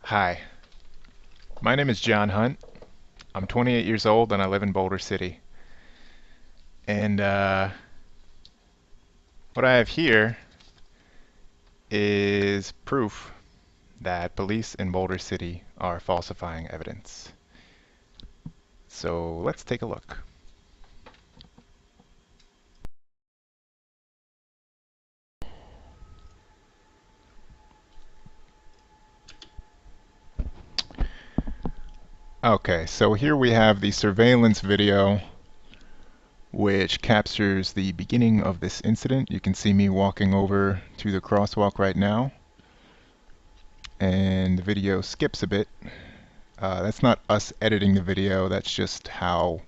Hi, my name is John Hunt. I'm 28 years old and I live in Boulder City. And what I have here is proof that police in Boulder City are falsifying evidence. So let's take a look. Okay, so here we have the surveillance video which captures the beginning of this incident. You can see me walking over to the crosswalk right now, and the video skips a bit. That's not us editing the video, that's just how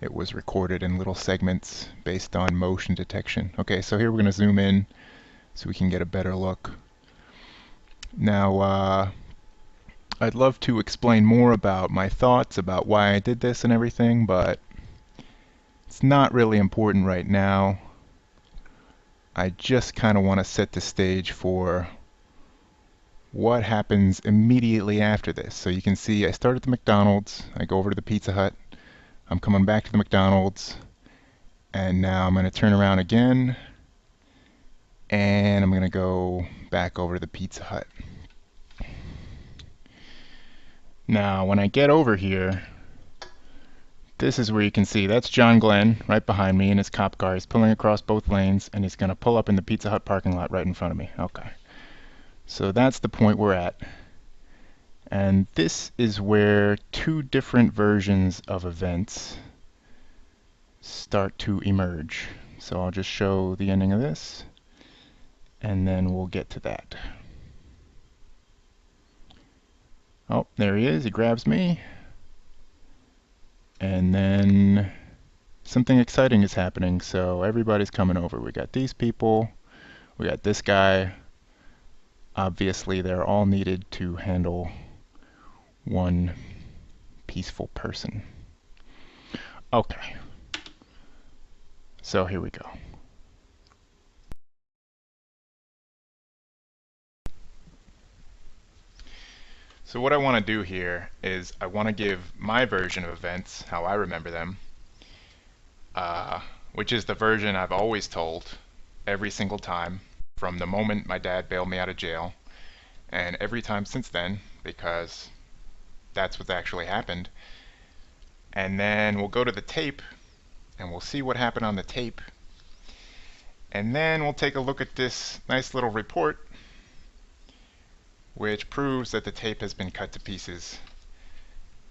it was recorded in little segments based on motion detection. Okay, so here we're going to zoom in so we can get a better look. Now, I'd love to explain more about my thoughts about why I did this and everything, but it's not really important right now. I just kind of want to set the stage for what happens immediately after this. So you can see I start at the McDonald's, I go over to the Pizza Hut, I'm coming back to the McDonald's, and now I'm going to turn around again, and I'm going to go back over to the Pizza Hut. Now, when I get over here, this is where you can see that's John Glenn right behind me in his cop car. He's pulling across both lanes, and he's going to pull up in the Pizza Hut parking lot right in front of me. Okay. So that's the point we're at. And this is where two different versions of events start to emerge. So I'll just show the ending of this, and then we'll get to that. Oh, there he is. He grabs me. And then something exciting is happening. So everybody's coming over. We got these people. We got this guy. Obviously, they're all needed to handle one peaceful person. Okay. So here we go. So what I want to do here is I want to give my version of events, how I remember them, which is the version I've always told every single time from the moment my dad bailed me out of jail, and every time since then, because that's what's actually happened. And then we'll go to the tape and we'll see what happened on the tape, and then we'll take a look at this nice little report which proves that the tape has been cut to pieces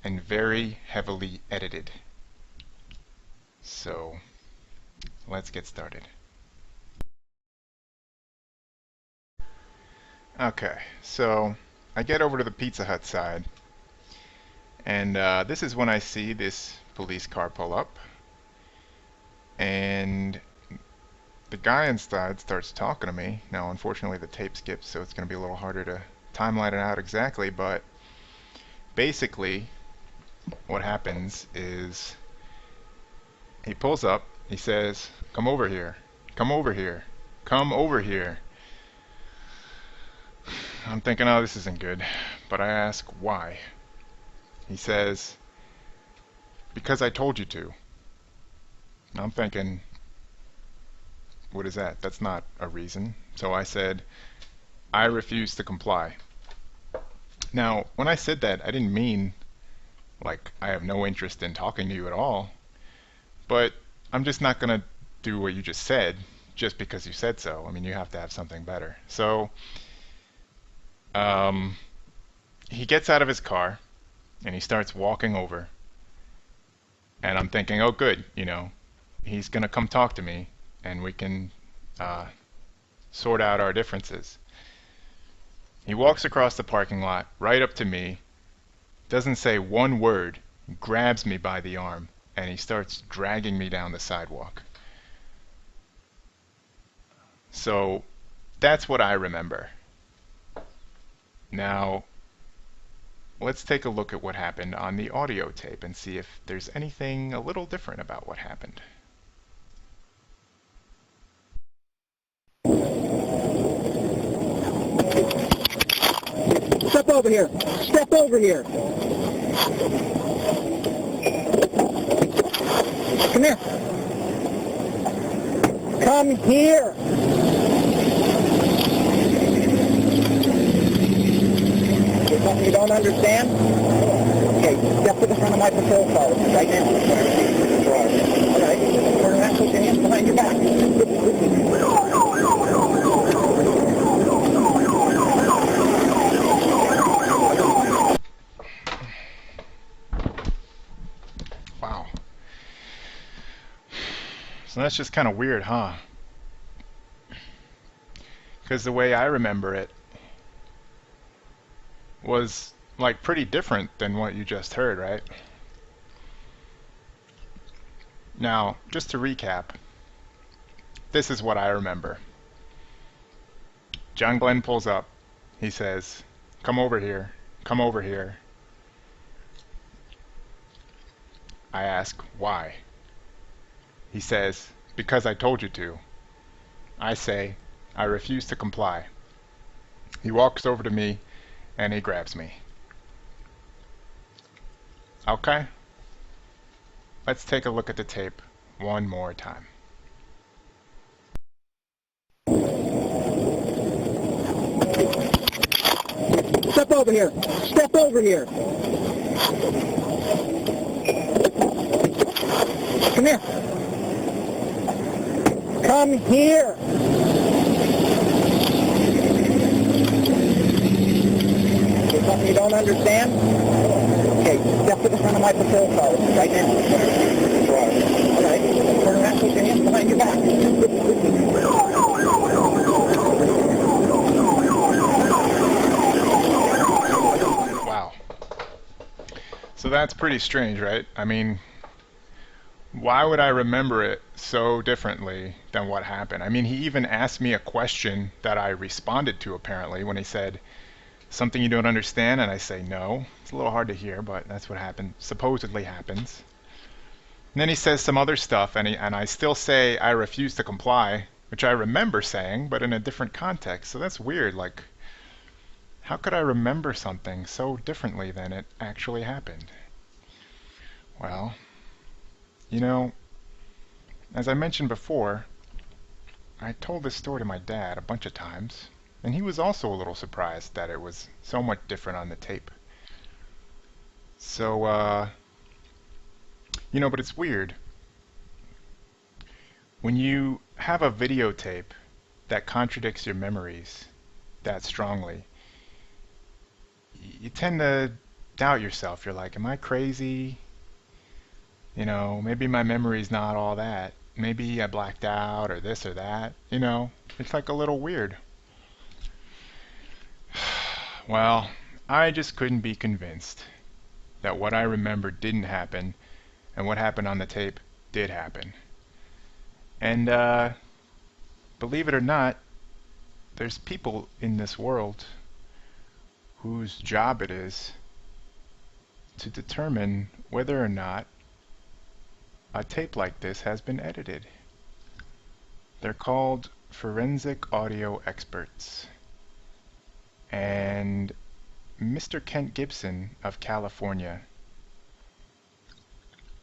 and very heavily edited. So let's get started. Okay, so I get over to the Pizza Hut side, and this is when I see this police car pull up, and the guy inside starts talking to me. Now unfortunately the tape skips, so it's going to be a little harder to timeline it out exactly, but basically what happens is he pulls up, he says, "Come over here, come over here, come over here." I'm thinking, oh, this isn't good, but I ask why. He says, "Because I told you to." And I'm thinking, what is that? That's not a reason. So I said, "I refuse to comply." Now, when I said that, I didn't mean like I have no interest in talking to you at all, but I'm just not going to do what you just said just because you said so. I mean, you have to have something better. So he gets out of his car and he starts walking over, and I'm thinking, oh good, you know, he's going to come talk to me and we can sort out our differences. He walks across the parking lot right up to me, doesn't say one word, grabs me by the arm, and he starts dragging me down the sidewalk. So that's what I remember. Now let's take a look at what happened on the audio tape and see if there's anything a little different about what happened. Step over here. Step over here. Come here. Come here. There's something you don't understand? Okay, step to the front of my patrol car right now. All right. Turn around, put your hands behind your back. Wow. So that's just kind of weird, huh? Because the way I remember it was like pretty different than what you just heard, right? Now, just to recap, this is what I remember. John Glenn pulls up. He says, "Come over here. Come over here." I ask, "Why?" He says, "Because I told you to." I say, "I refuse to comply." He walks over to me and he grabs me. Okay? Let's take a look at the tape one more time. Step over here. Step over here. Come here. Come here. There's something you don't understand? Okay, step to the front of my patrol car right now. All right. Turn around, put your hands behind your back. Wow. So that's pretty strange, right? I mean, why would I remember it so differently than what happened? I mean, he even asked me a question that I responded to, apparently, when he said, "Something you don't understand?" And I say, "No." It's a little hard to hear, but that's what happened, supposedly happens. And then he says some other stuff, and I still say, "I refuse to comply," which I remember saying, but in a different context. So that's weird. Like, how could I remember something so differently than it actually happened? Well, you know, as I mentioned before, I told this story to my dad a bunch of times, and he was also a little surprised that it was so much different on the tape. So, but it's weird. When you have a videotape that contradicts your memories that strongly, you tend to doubt yourself. You're like, am I crazy? Maybe my memory's not all that. Maybe I blacked out or this or that. It's like a little weird. Well, I just couldn't be convinced that what I remembered didn't happen and what happened on the tape did happen. And believe it or not, there's people in this world whose job it is to determine whether or not a tape like this has been edited. They're called forensic audio experts. And Mr. Kent Gibson of California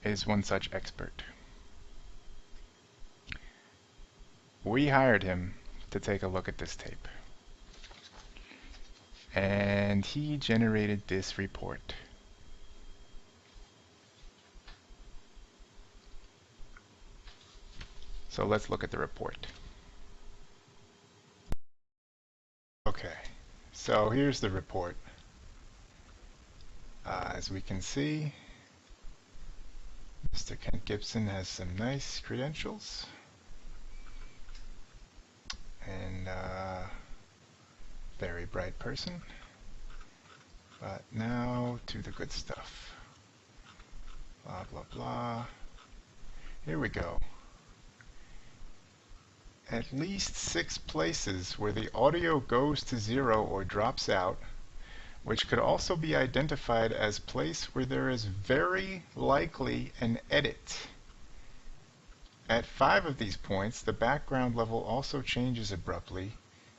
is one such expert. We hired him to take a look at this tape. And he generated this report. So let's look at the report. Okay, so here's the report. As we can see, Mr. Kent Gibson has some nice credentials. And very bright person. But now to the good stuff. Blah, blah, blah. Here we go. At least 6 places where the audio goes to 0 or drops out, which could also be identified as place where there is very likely an edit. At 5 of these points, the background level also changes abruptly,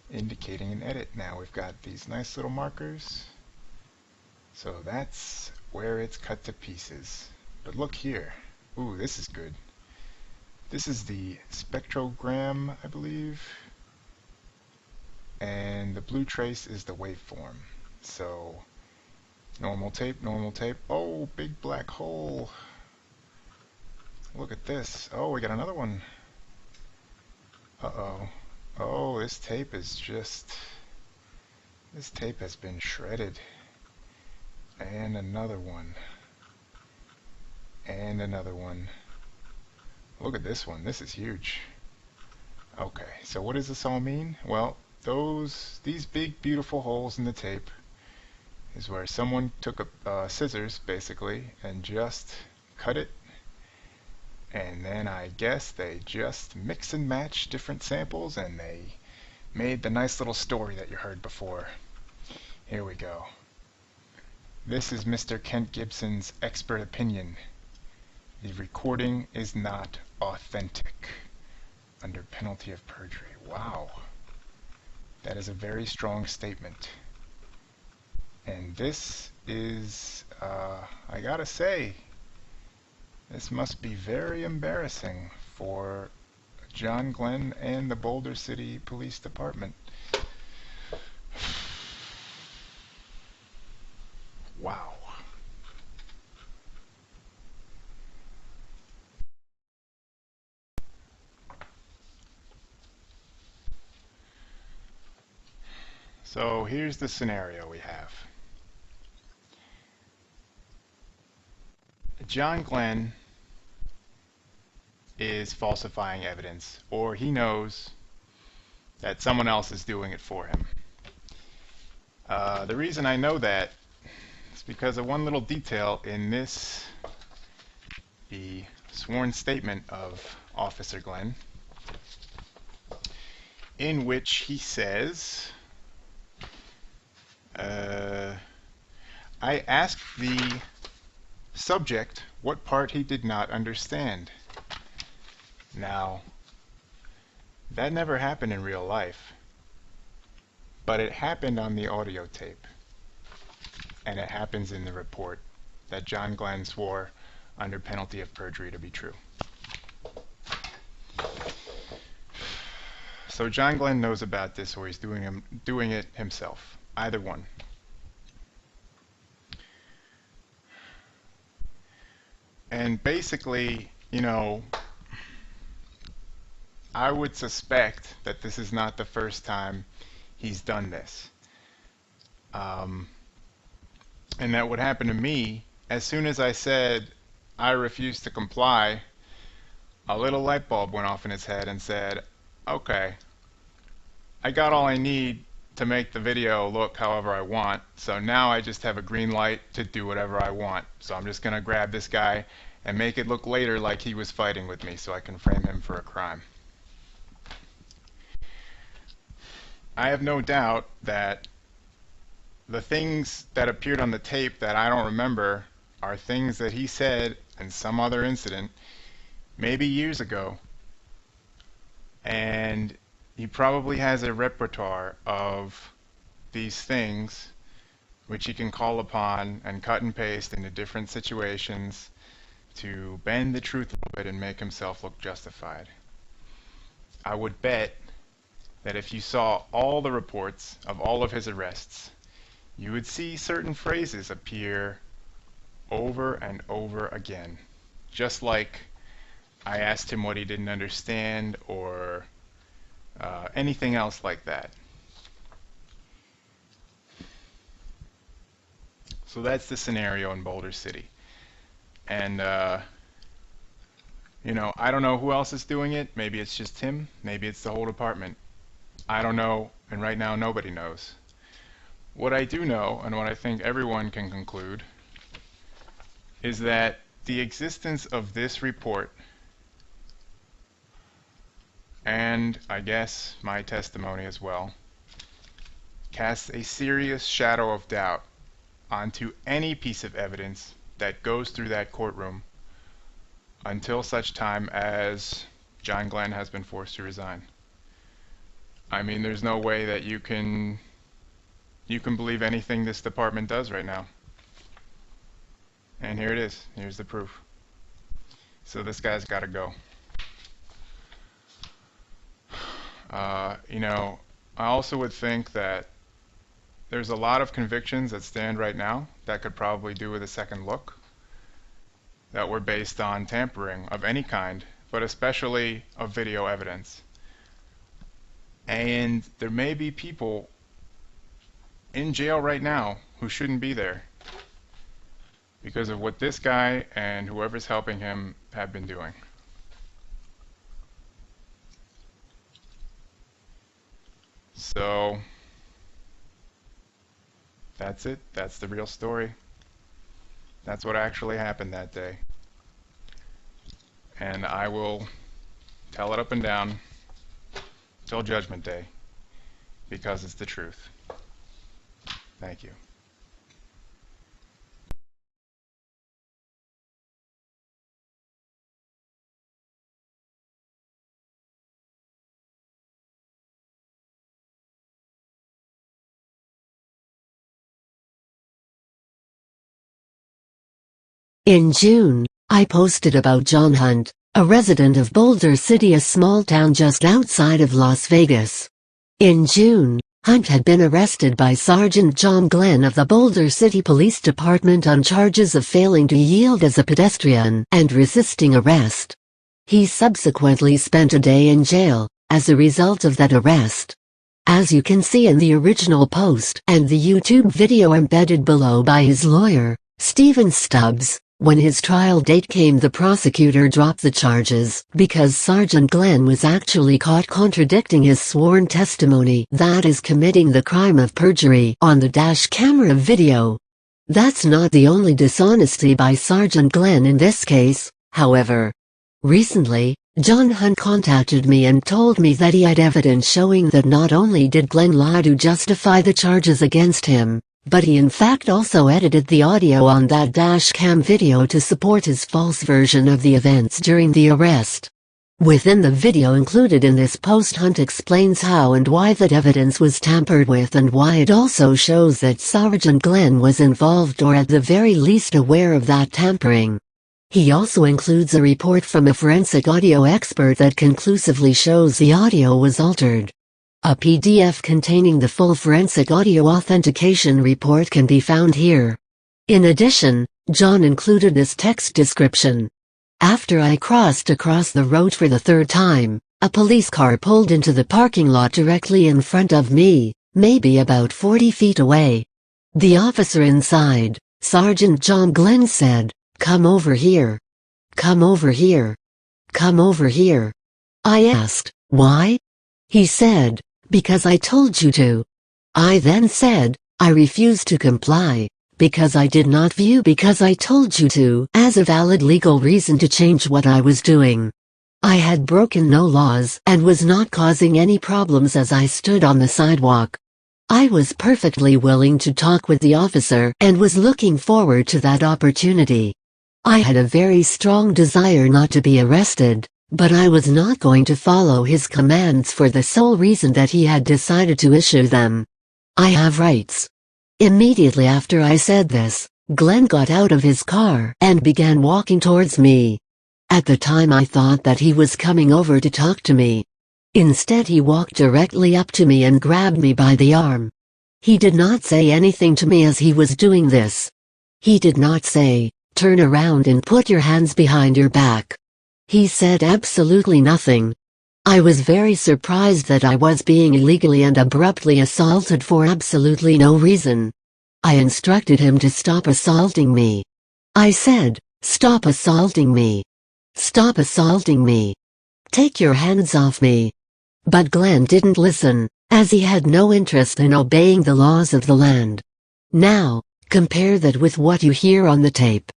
indicating an edit. Now we've got these nice little markers. So that's where it's cut to pieces. But look here. Ooh, this is good. This is the spectrogram, I believe. And the blue trace is the waveform. So normal tape, normal tape. Oh, big black hole. Look at this. Oh, we got another one. Uh-oh. Oh, this tape has been shredded. And another one. And another one. Look at this one. This is huge. Okay, so what does this all mean? Well, these big beautiful holes in the tape is where someone took scissors basically and just cut it, and then I guess they just mix and match different samples and they made the nice little story that you heard before. Here we go. This is Mr. Kent Gibson's expert opinion. The recording is not authentic under penalty of perjury. Wow. That is a very strong statement. And this is, I gotta say, this must be very embarrassing for John Glenn and the Boulder City Police Department. Wow. So here's the scenario we have. John Glenn is falsifying evidence, or he knows that someone else is doing it for him. The reason I know that is because of one little detail in the sworn statement of Officer Glenn, in which he says, I asked the subject what part he did not understand. Now, that never happened in real life, but it happened on the audio tape, and it happens in the report that John Glenn swore under penalty of perjury to be true. So John Glenn knows about this, or he's doing it himself. Either one. And basically, you know, I would suspect that this is not the first time he's done this. And that would happen to me as soon as I said I refused to comply. A little light bulb went off in his head and said, okay, I got all I need to make the video look however I want, so now I just have a green light to do whatever I want. So I'm just gonna grab this guy and make it look later like he was fighting with me so I can frame him for a crime. I have no doubt that the things that appeared on the tape that I don't remember are things that he said in some other incident, maybe years ago, and he probably has a repertoire of these things which he can call upon and cut and paste into different situations to bend the truth a little bit and make himself look justified. I would bet that if you saw all the reports of all of his arrests, you would see certain phrases appear over and over again, just like I asked him what he didn't understand, or anything else like that. So that's the scenario in Boulder City. And you know, I don't know who else is doing it. Maybe it's just him, maybe it's the whole department. I don't know, and right now nobody knows. What I do know, and what I think everyone can conclude, is that the existence of this report, and I guess my testimony as well, casts a serious shadow of doubt onto any piece of evidence that goes through that courtroom until such time as John Glenn has been forced to resign. I mean, there's no way that you can believe anything this department does right now. And here it is. Here's the proof. So this guy's got to go. You know, I also would think that there's a lot of convictions that stand right now that could probably do with a second look, that were based on tampering of any kind, but especially of video evidence. And there may be people in jail right now who shouldn't be there because of what this guy and whoever's helping him have been doing. So that's it. That's the real story. That's what actually happened that day. And I will tell it up and down till Judgment Day because it's the truth. Thank you. In June, I posted about John Hunt, a resident of Boulder City, a small town just outside of Las Vegas. In June, Hunt had been arrested by Sergeant John Glenn of the Boulder City Police Department on charges of failing to yield as a pedestrian and resisting arrest. He subsequently spent a day in jail as a result of that arrest. As you can see in the original post and the YouTube video embedded below by his lawyer, Stephen Stubbs, when his trial date came, the prosecutor dropped the charges because Sergeant Glenn was actually caught contradicting his sworn testimony, that is, committing the crime of perjury, on the dash camera video. That's not the only dishonesty by Sergeant Glenn in this case, however. Recently, John Hunt contacted me and told me that he had evidence showing that not only did Glenn lie to justify the charges against him, but he in fact also edited the audio on that dash cam video to support his false version of the events during the arrest. Within the video included in this post, Hunt explains how and why that evidence was tampered with, and why it also shows that Sergeant Glenn was involved or at the very least aware of that tampering. He also includes a report from a forensic audio expert that conclusively shows the audio was altered. A PDF containing the full forensic audio authentication report can be found here. In addition, John included this text description. After I crossed across the road for the third time, a police car pulled into the parking lot directly in front of me, maybe about 40 feet away. The officer inside, Sergeant John Glenn, said, "Come over here. Come over here. Come over here." I asked, "Why?" He said, "Because I told you to." I then said, "I refuse to comply, because I did not view 'because I told you to' as a valid legal reason to change what I was doing. I had broken no laws and was not causing any problems as I stood on the sidewalk." I was perfectly willing to talk with the officer and was looking forward to that opportunity. I had a very strong desire not to be arrested, but I was not going to follow his commands for the sole reason that he had decided to issue them. I have rights. Immediately after I said this, Glenn got out of his car and began walking towards me. At the time I thought that he was coming over to talk to me. Instead, he walked directly up to me and grabbed me by the arm. He did not say anything to me as he was doing this. He did not say, "Turn around and put your hands behind your back." He said absolutely nothing. I was very surprised that I was being illegally and abruptly assaulted for absolutely no reason. I instructed him to stop assaulting me. I said, "Stop assaulting me. Stop assaulting me. Take your hands off me." But Glenn didn't listen, as he had no interest in obeying the laws of the land. Now, compare that with what you hear on the tape.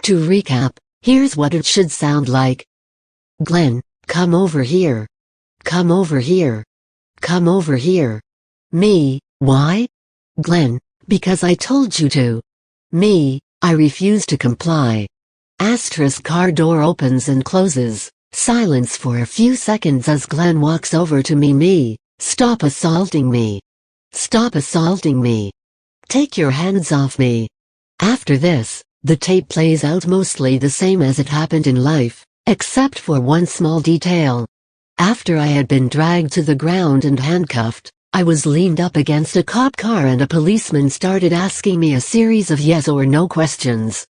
To recap, here's what it should sound like. Glenn, come over here. Come over here. Come over here. Me, why? Glenn, because I told you to. Me, I refuse to comply. Asterisk, car door opens and closes. Silence for a few seconds as Glenn walks over to me. Me, stop assaulting me. Stop assaulting me. Take your hands off me. After this, The tape plays out mostly the same as it happened in life, except for one small detail. After I had been dragged to the ground and handcuffed, I was leaned up against a cop car and a policeman started asking me a series of yes or no questions.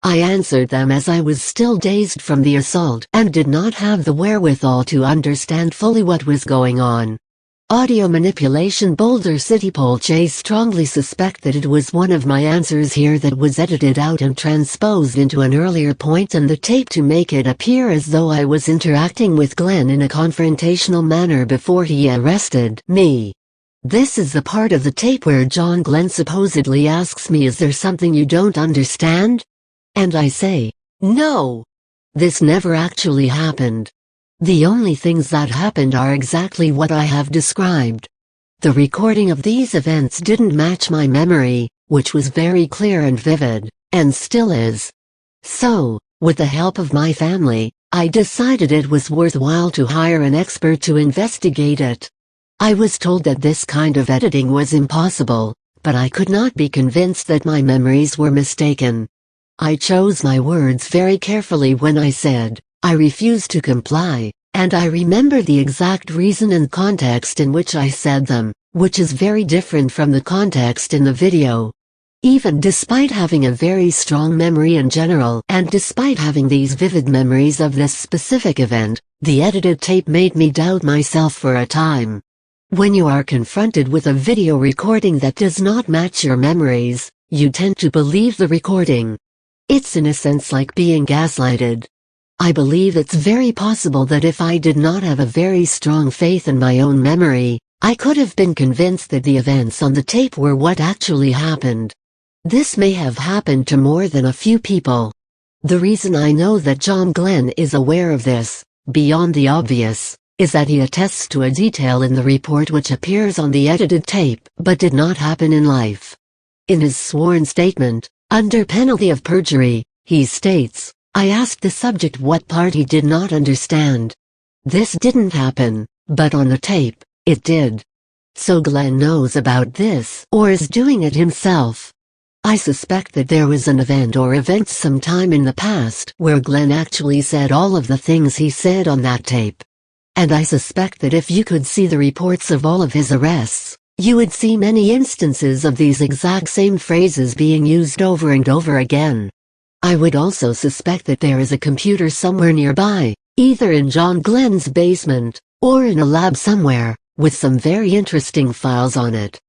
I answered them as I was still dazed from the assault and did not have the wherewithal to understand fully what was going on. Audio manipulation. Boulder City Police strongly suspect that it was one of my answers here that was edited out and transposed into an earlier point in the tape to make it appear as though I was interacting with Glenn in a confrontational manner before he arrested me. This is the part of the tape where John Glenn supposedly asks me, "Is there something you don't understand?" And I say, "No. This never actually happened. The only things that happened are exactly what I have described." The recording of these events didn't match my memory, which was very clear and vivid, and still is. So, with the help of my family, I decided it was worthwhile to hire an expert to investigate it. I was told that this kind of editing was impossible, but I could not be convinced that my memories were mistaken. I chose my words very carefully when I said, "I refuse to comply," and I remember the exact reason and context in which I said them, which is very different from the context in the video. Even despite having a very strong memory in general and despite having these vivid memories of this specific event, the edited tape made me doubt myself for a time. When you are confronted with a video recording that does not match your memories, you tend to believe the recording. It's in a sense like being gaslighted. I believe it's very possible that if I did not have a very strong faith in my own memory, I could have been convinced that the events on the tape were what actually happened. This may have happened to more than a few people. The reason I know that John Glenn is aware of this, beyond the obvious, is that he attests to a detail in the report which appears on the edited tape but did not happen in life. In his sworn statement, under penalty of perjury, he states, "I asked the subject what part he did not understand. This didn't happen, but on the tape, it did." So Glenn knows about this or is doing it himself. I suspect that there was an event or events sometime in the past where Glenn actually said all of the things he said on that tape. And I suspect that if you could see the reports of all of his arrests, you would see many instances of these exact same phrases being used over and over again. I would also suspect that there is a computer somewhere nearby, either in John Glenn's basement, or in a lab somewhere, with some very interesting files on it.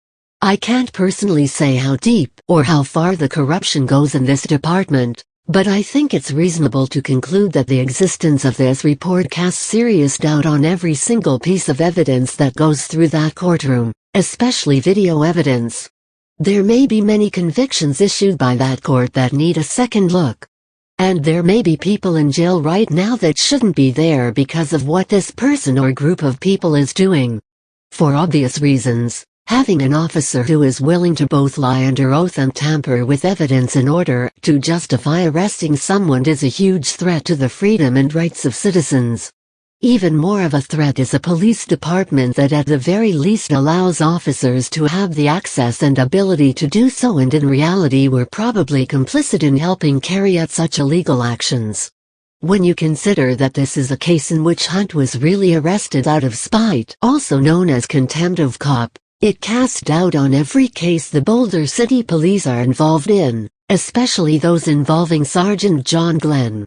I can't personally say how deep or how far the corruption goes in this department, but I think it's reasonable to conclude that the existence of this report casts serious doubt on every single piece of evidence that goes through that courtroom, especially video evidence. There may be many convictions issued by that court that need a second look. And there may be people in jail right now that shouldn't be there because of what this person or group of people is doing. For obvious reasons, having an officer who is willing to both lie under oath and tamper with evidence in order to justify arresting someone is a huge threat to the freedom and rights of citizens. Even more of a threat is a police department that at the very least allows officers to have the access and ability to do so and in reality were probably complicit in helping carry out such illegal actions. When you consider that this is a case in which Hunt was really arrested out of spite, also known as contempt of cop, it casts doubt on every case the Boulder City Police are involved in, especially those involving Sergeant John Glenn.